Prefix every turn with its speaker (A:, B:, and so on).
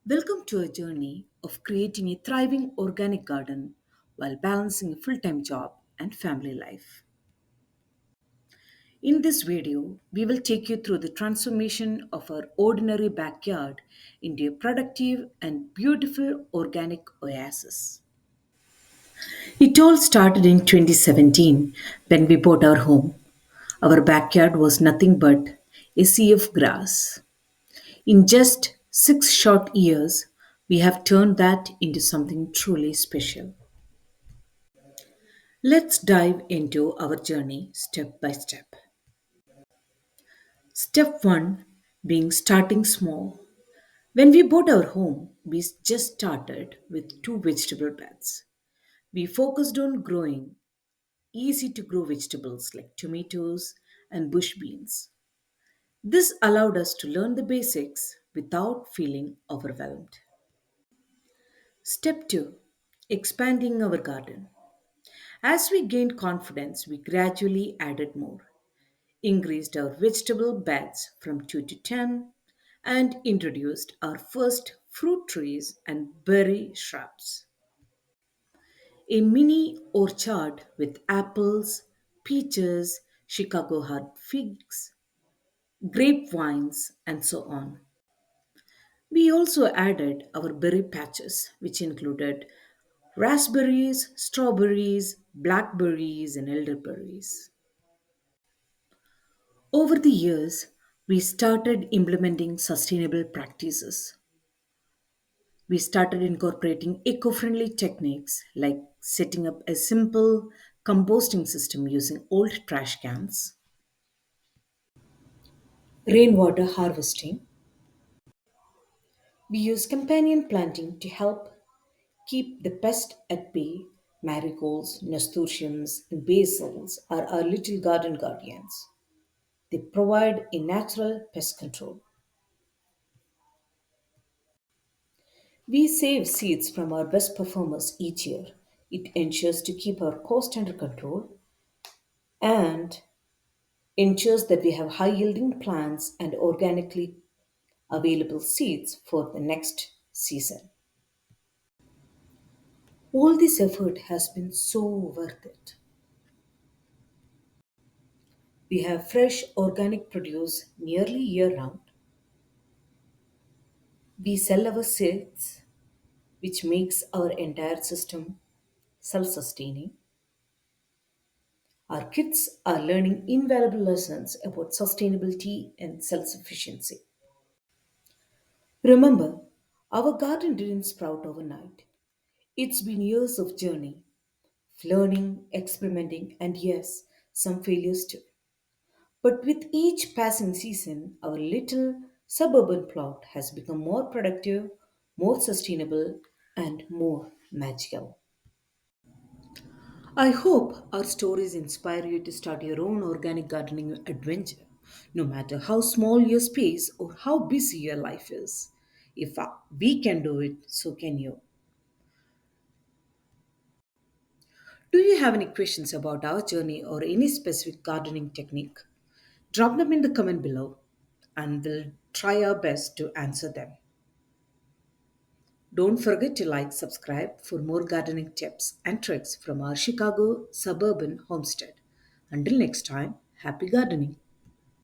A: Welcome to a journey of creating a thriving organic garden while balancing a full time job and family life. In this video, we will take you through the transformation of our ordinary backyard into a productive and beautiful organic oasis. It all started in 2017 when we bought our home. Our backyard was nothing but a sea of grass. In just 6 short years, we have turned that into something truly special. Let's dive into our journey step by step. Step 1 being starting small. When we bought our home, we just started with two vegetable beds. We focused on growing easy to grow vegetables like tomatoes and bush beans. This allowed us to learn the basics without feeling overwhelmed. Step 2 expanding our garden. As we gained confidence, we gradually added more, increased our vegetable beds from 2 to 10, and introduced our first fruit trees and berry shrubs. A mini orchard with apples, peaches, Chicago hard figs, grapevines, and so on. We also added our berry patches, which included raspberries, strawberries, blackberries, and elderberries. Over the years, we started implementing sustainable practices. We started incorporating eco friendly techniques like setting up a simple composting system using old trash cans, rainwater harvesting. We use companion planting to help keep the pest at bay. Marigolds, nasturtiums, and basils are our little garden guardians. They provide a natural pest control. We save seeds from our best performers each year. It ensures to keep our cost under control and ensures that we have high yielding plants and organically available seeds for the next season. All this effort has been so worth it. We have fresh organic produce nearly year round. We sell our seeds, which makes our entire system self sustaining. Our kids are learning invaluable lessons about sustainability and self sufficiency. Remember, our garden didn't sprout overnight. It's been years of journey, learning, experimenting, and yes, some failures too. But with each passing season, our little suburban plot has become more productive, more sustainable, and more magical. I hope our stories inspire you to start your own organic gardening adventure, no matter how small your space or how busy your life is. If we can do it, so can you. Do you have any questions about our journey or any specific gardening technique? Drop them in the comment below and we'll try our best to answer them. Don't forget to like, subscribe for more gardening tips and tricks from our Chicago suburban homestead. Until next time, happy gardening.